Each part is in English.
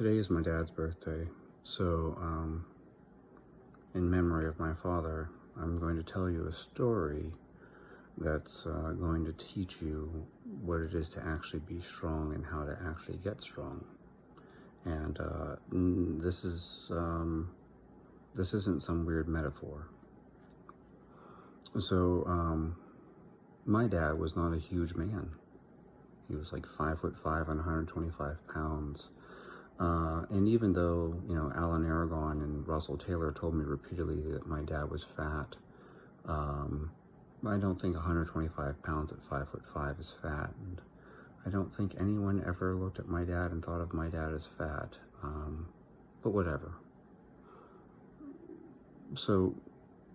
Today is my dad's birthday, so in memory of my father, I'm going to tell you a story that's going to teach you what it is to actually be strong and how to actually get strong. And this isn't some weird metaphor. So my dad was not a huge man. He was like 5'5" and 125 pounds. And even though, Alan Aragon and Russell Taylor told me repeatedly that my dad was fat, I don't think 125 pounds at 5'5" is fat. And I don't think anyone ever looked at my dad and thought of my dad as fat. But whatever. So,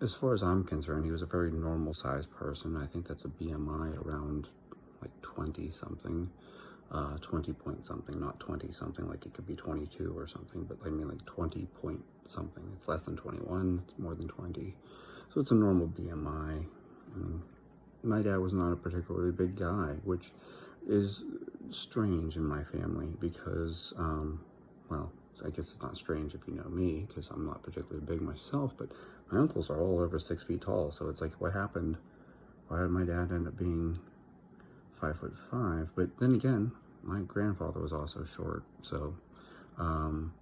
as far as I'm concerned, he was a very normal sized person. I think that's a BMI around like 20 something. 20 point something, not 20 something, like it could be 22 or something, but I mean like 20 point something. It's less than 21, it's more than 20. So it's a normal BMI. My dad was not a particularly big guy, which is strange in my family because, well, I guess it's not strange if you know me, because I'm not particularly big myself, but my uncles are all over 6 feet tall, so it's like, what happened? Why did my dad end up being 5'5"? But then again, my grandfather was also short, so I'm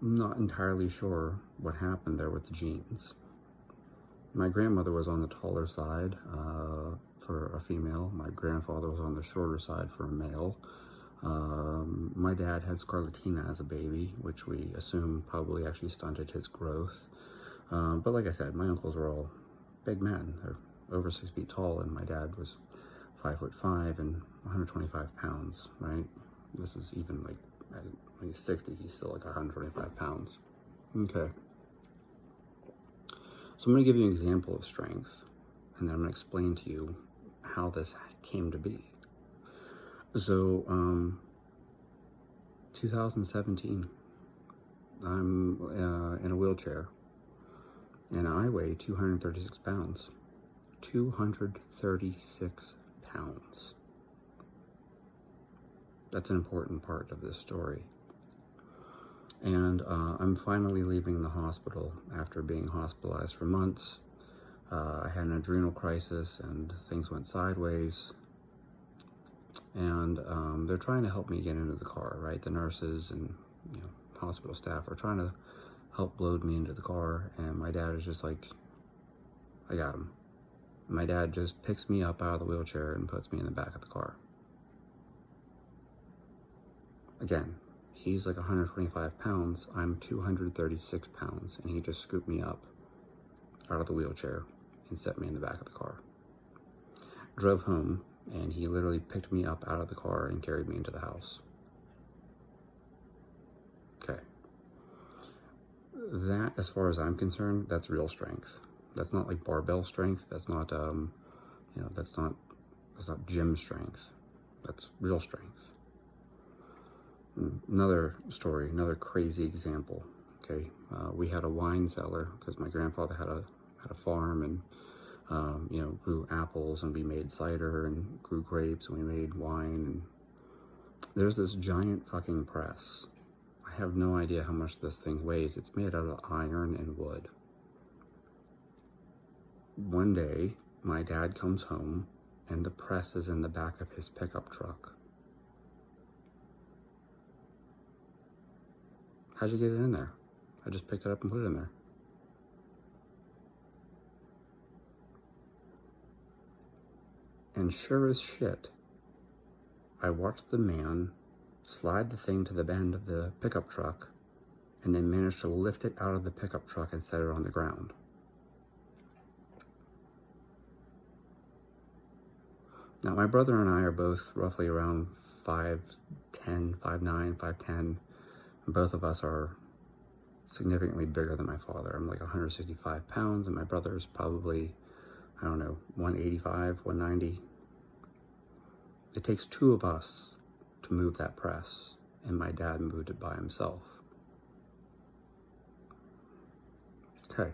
not entirely sure what happened there with the genes. My grandmother was on the taller side for a female. My grandfather was on the shorter side for a male. My dad had scarlatina as a baby, which we assume probably actually stunted his growth. But like I said, my uncles were all big men. They're over 6 feet tall, and my dad was 5'5" and 125 pounds, right? This is even like, when he's 60, he's still like 125 pounds. Okay. So I'm going to give you an example of strength, and then I'm going to explain to you how this came to be. So, 2017, I'm in a wheelchair, and I weigh 236 pounds. 236 pounds. That's an important part of this story. And I'm finally leaving the hospital after being hospitalized for months. I had an adrenal crisis and things went sideways. And they're trying to help me get into the car, right? The nurses and hospital staff are trying to help load me into the car. And my dad is just like, I got him. My dad just picks me up out of the wheelchair and puts me in the back of the car. Again, he's like 125 pounds. I'm 236 pounds, and he just scooped me up out of the wheelchair and set me in the back of the car. Drove home, and he literally picked me up out of the car and carried me into the house. Okay. That, as far as I'm concerned, that's real strength. That's not like barbell strength. That's not, that's not gym strength. That's real strength. Another story, another crazy example. Okay, we had a wine cellar because my grandfather had a farm and grew apples, and we made cider, and grew grapes, and we made wine. And there's this giant fucking press. I have no idea how much this thing weighs. It's made out of iron and wood. One day, my dad comes home, and the press is in the back of his pickup truck. How'd you get it in there? I just picked it up and put it in there. And sure as shit, I watched the man slide the thing to the end of the pickup truck and then managed to lift it out of the pickup truck and set it on the ground. Now, my brother and I are both roughly around 5'10", 5'9", 5'10". Both of us are significantly bigger than my father. I'm like 165 pounds, and my brother is probably, 185, 190. It takes two of us to move that press, and my dad moved it by himself. Okay.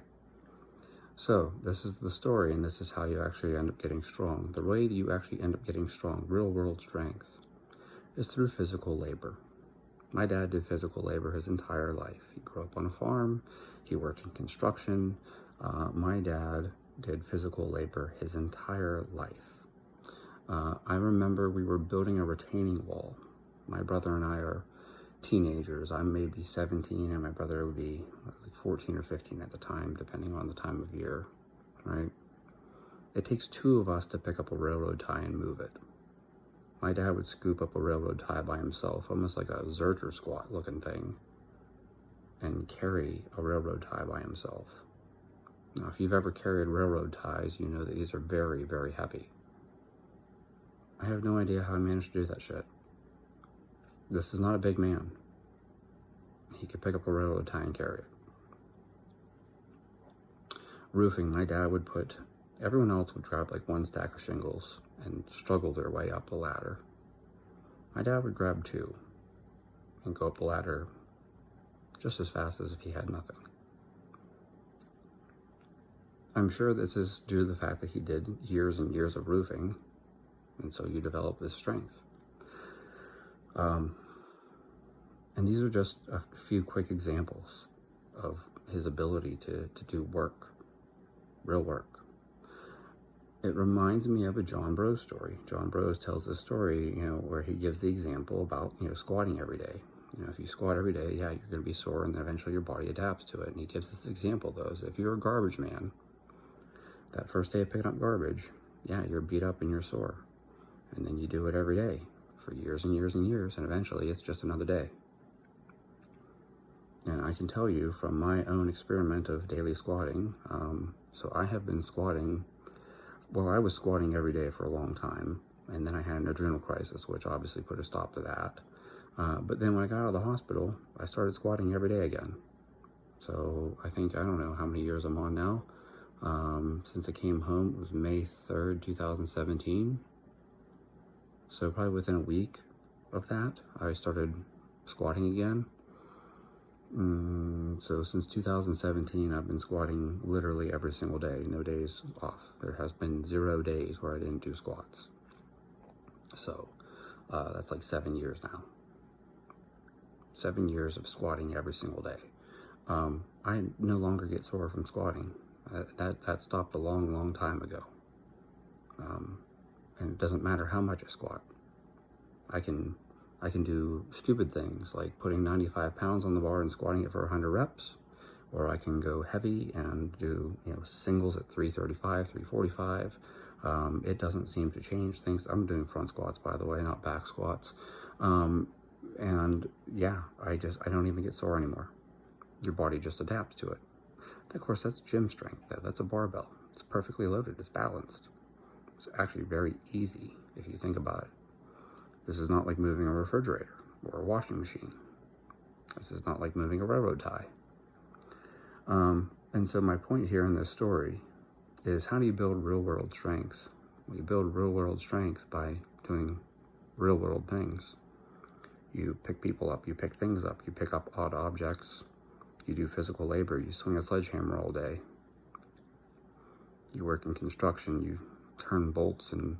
So this is the story, and this is how you actually end up getting strong. The way that you actually end up getting strong, real world strength, is through physical labor. My dad did physical labor his entire life. He grew up on a farm. He worked in construction. My dad did physical labor his entire life. I remember we were building a retaining wall. My brother and I are teenagers. I'm maybe 17 and my brother would be like 14 or 15 at the time, depending on the time of year, right? It takes two of us to pick up a railroad tie and move it. My dad would scoop up a railroad tie by himself, almost like a Zercher squat looking thing, and carry a railroad tie by himself. Now, if you've ever carried railroad ties, you know that these are very, very heavy. I have no idea how I managed to do that shit. This is not a big man. He could pick up a railroad tie and carry it. Roofing, my dad would everyone else would grab like one stack of shingles and struggle their way up the ladder. My dad would grab two and go up the ladder just as fast as if he had nothing. I'm sure this is due to the fact that he did years and years of roofing, and so you develop this strength. And these are just a few quick examples of his ability to do work, real work. It reminds me of a John Bros story. John Bros tells this story, where he gives the example about, squatting every day. If you squat every day, yeah, you're going to be sore, and then eventually your body adapts to it. And he gives this example, though, is if you're a garbage man, that first day of picking up garbage, yeah, you're beat up and you're sore. And then you do it every day for years and years and years, and eventually it's just another day. And I can tell you from my own experiment of daily squatting, so I have been squatting, I was squatting every day for a long time, and then I had an adrenal crisis, which obviously put a stop to that. But then when I got out of the hospital, I started squatting every day again. So I don't know how many years I'm on now. Since I came home, it was May 3rd, 2017. So probably within a week of that, I started squatting again. So since 2017, I've been squatting literally every single day, no days off. There has been 0 days where I didn't do squats. So that's like 7 years now. 7 years of squatting every single day. I no longer get sore from squatting. That stopped a long, long time ago. And it doesn't matter how much I squat. I can do stupid things like putting 95 pounds on the bar and squatting it for 100 reps, or I can go heavy and do singles at 335, 345. It doesn't seem to change things. I'm doing front squats, by the way, not back squats. And yeah, I don't even get sore anymore. Your body just adapts to it. Of course, that's gym strength. That's a barbell. It's perfectly loaded. It's balanced. It's actually very easy if you think about it. This is not like moving a refrigerator or a washing machine. This is not like moving a railroad tie. And so my point here in this story is, how do you build real-world strength? Well, you build real-world strength by doing real-world things. You pick people up, you pick things up, you pick up odd objects, you do physical labor, you swing a sledgehammer all day. You work in construction, you turn bolts, and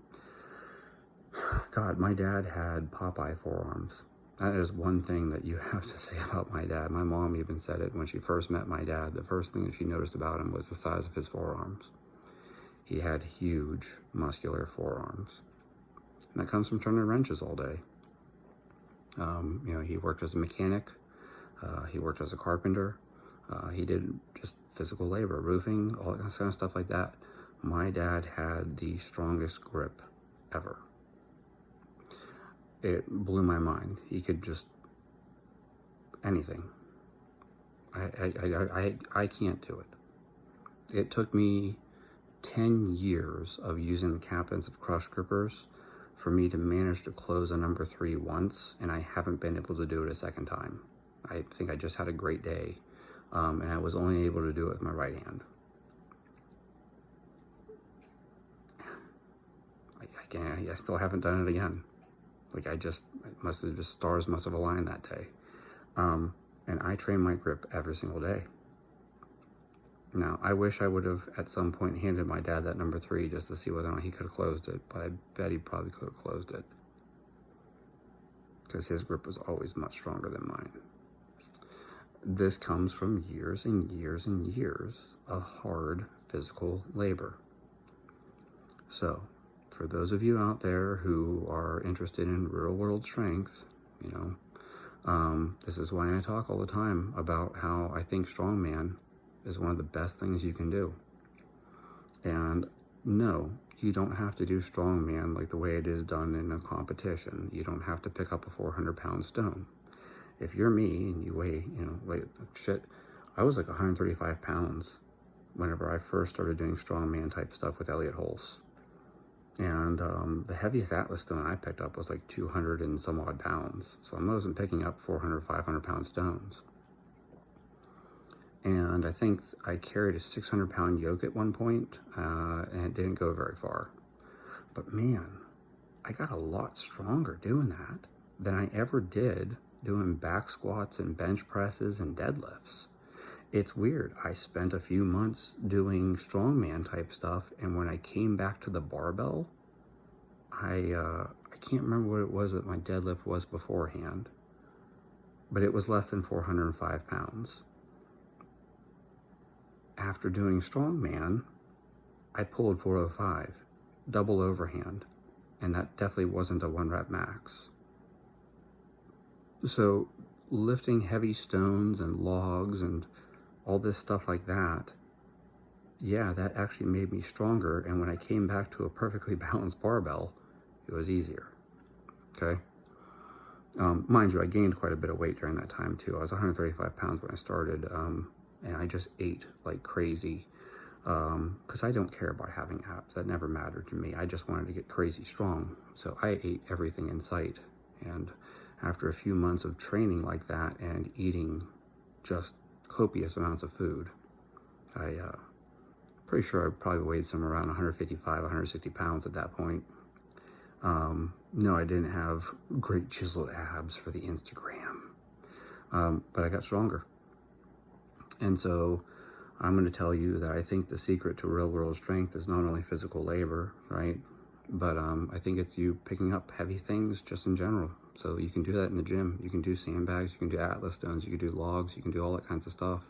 God, my dad had Popeye forearms. That is one thing that you have to say about my dad. My mom even said it when she first met my dad. The first thing that she noticed about him was the size of his forearms. He had huge muscular forearms. And that comes from turning wrenches all day. He worked as a mechanic. He worked as a carpenter. He did just physical labor, roofing, all that kind of stuff like that. My dad had the strongest grip ever. It blew my mind. He could just anything. I can't do it. It took me 10 years of using the captains of crush grippers for me to manage to close a number 3 once, and I haven't been able to do it a second time. I think I just had a great day, and I was only able to do it with my right hand. I still haven't done it again. Stars must have aligned that day. And I train my grip every single day. Now, I wish I would have at some point handed my dad that number 3 just to see whether or not he could have closed it, but I bet he probably could have closed it. because his grip was always much stronger than mine. This comes from years and years and years of hard physical labor. So, for those of you out there who are interested in real world strength, you know, this is why I talk all the time about how I think strongman is one of the best things you can do. And no, you don't have to do strongman like the way it is done in a competition. You don't have to pick up a 400-pound stone. If you're me and you weigh, shit, I was like 135 pounds whenever I first started doing strongman type stuff with Elliot Hulse. And the heaviest Atlas stone I picked up was like 200 and some odd pounds. So I wasn't picking up 400, 500-pound stones. And I think I carried a 600-pound yoke at one point, and it didn't go very far. But man, I got a lot stronger doing that than I ever did doing back squats and bench presses and deadlifts. It's weird. I spent a few months doing strongman type stuff, and when I came back to the barbell, I can't remember what it was that my deadlift was beforehand, but it was less than 405 pounds. After doing strongman, I pulled 405, double overhand, and that definitely wasn't a 1-rep max. So lifting heavy stones and logs and all this stuff like that, yeah, that actually made me stronger. And when I came back to a perfectly balanced barbell, it was easier. Okay. Mind you, I gained quite a bit of weight during that time too. I was 135 pounds when I started, and I just ate like crazy, because I don't care about having abs. That never mattered to me. I just wanted to get crazy strong. So I ate everything in sight. And after a few months of training like that and eating just copious amounts of food, pretty sure I probably weighed somewhere around 155, 160 pounds at that point. No, I didn't have great chiseled abs for the Instagram, but I got stronger. And so I'm going to tell you that I think the secret to real world strength is not only physical labor, right? But I think it's you picking up heavy things just in general. So you can do that in the gym. You can do sandbags, you can do Atlas stones, you can do logs, you can do all that kinds of stuff.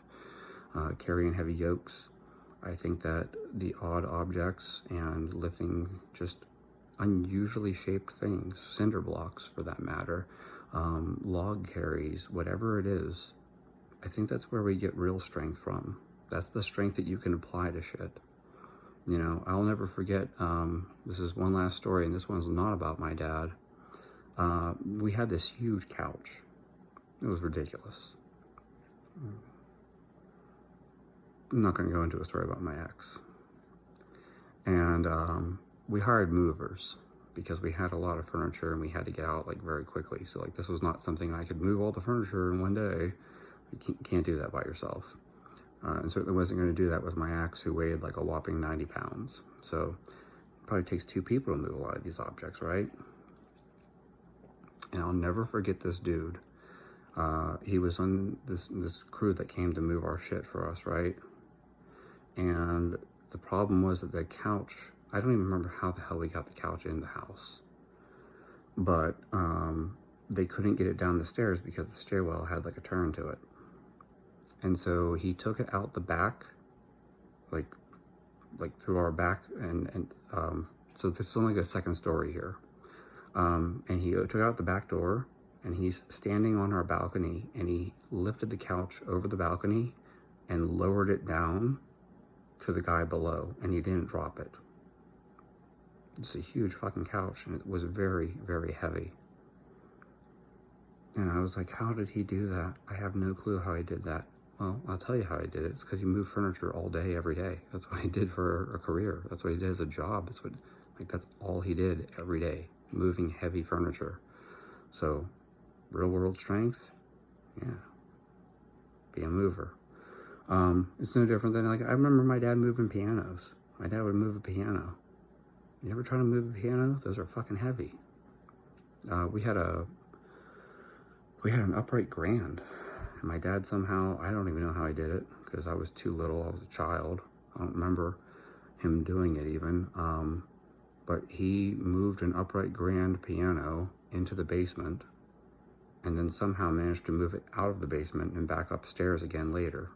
Carrying heavy yokes. I think that the odd objects and lifting just unusually shaped things, cinder blocks for that matter, log carries, whatever it is, I think that's where we get real strength from. That's the strength that you can apply to shit. You know, I'll never forget, this is one last story, and this one's not about my dad. We had this huge couch. It was ridiculous. I'm not going to go into a story about my ex. And we hired movers because we had a lot of furniture and we had to get out like very quickly. So like this was not something I could move all the furniture in one day. You can't do that by yourself. And certainly wasn't going to do that with my ex, who weighed like a whopping 90 pounds. So it probably takes 2 people to move a lot of these objects, right? And I'll never forget this dude. He was on this crew that came to move our shit for us, right? And the problem was that the couch, I don't even remember how the hell we got the couch in the house, but they couldn't get it down the stairs because the stairwell had like a turn to it. And so he took it out the back, like through our back, and so this is only the second story here. And he took out the back door, and he's standing on our balcony, and he lifted the couch over the balcony and lowered it down to the guy below, and he didn't drop it. It's a huge fucking couch, and it was very, very heavy. And I was like, how did he do that? I have no clue how he did that. Well, I'll tell you how he did it. It's because he moved furniture all day, every day. That's what he did for a career. That's what he did as a job. That's all he did every day, moving heavy furniture. So, real world strength, yeah, be a mover. It's no different than, like, I remember my dad moving pianos. My dad would move a piano. You ever try to move a piano? Those are fucking heavy. We had an upright grand. And my dad somehow, I don't even know how he did it, because I was too little, I was a child. I don't remember him doing it even. But he moved an upright grand piano into the basement and then somehow managed to move it out of the basement and back upstairs again later.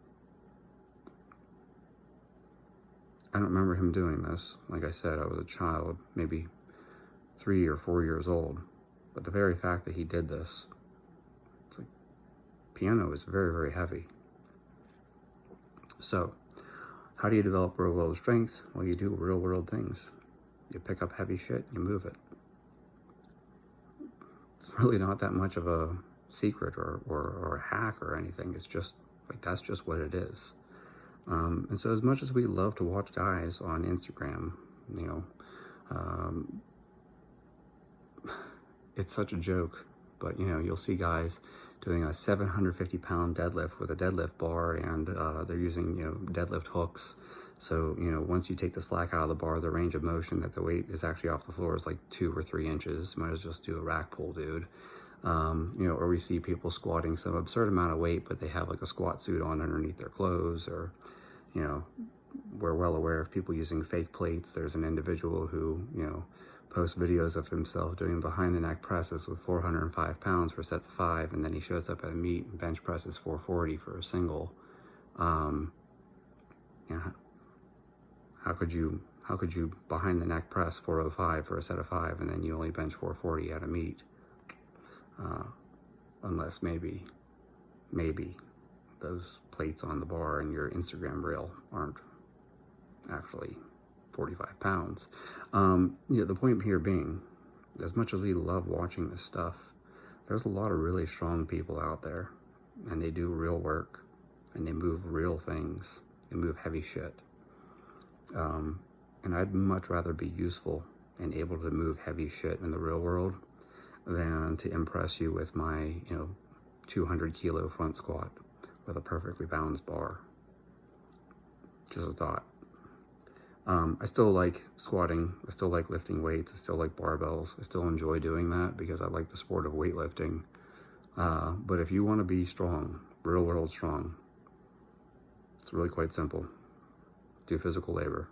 I don't remember him doing this. Like I said, I was a child, maybe 3 or 4 years old. But the very fact that he did this, it's like, piano is very, very heavy. So, how do you develop real world strength? Well, you do real world things. You pick up heavy shit, you move it. It's really not that much of a secret or a hack or anything. It's just, like, that's just what it is. And so as much as we love to watch guys on Instagram, you know, it's such a joke, but, you know, you'll see guys doing a 750-pound deadlift with a deadlift bar, and they're using, you know, deadlift hooks. So, you know, once you take the slack out of the bar, the range of motion that the weight is actually off the floor is like 2 or 3 inches. Might as well just do a rack pull, dude. You know, or we see people squatting some absurd amount of weight, but they have like a squat suit on underneath their clothes, or, you know, we're well aware of people using fake plates. There's an individual who, you know, posts videos of himself doing behind the neck presses with 405 pounds for sets of 5, and then he shows up at meet and bench presses 440 for a single. Yeah, how could you behind the neck press 405 for a set of 5, and then you only bench 440 at a meet? Unless maybe those plates on the bar in your Instagram reel aren't actually 45 pounds. You know, the point here being, as much as we love watching this stuff, there's a lot of really strong people out there, and they do real work, and they move real things. They move heavy shit. And I'd much rather be useful and able to move heavy shit in the real world than to impress you with my, you know, 200 kilo front squat with a perfectly balanced bar. Just a thought. I still like squatting. I still like lifting weights. I still like barbells. I still enjoy doing that because I like the sport of weightlifting. But if you want to be strong, real world strong, it's really quite simple. Do physical labor.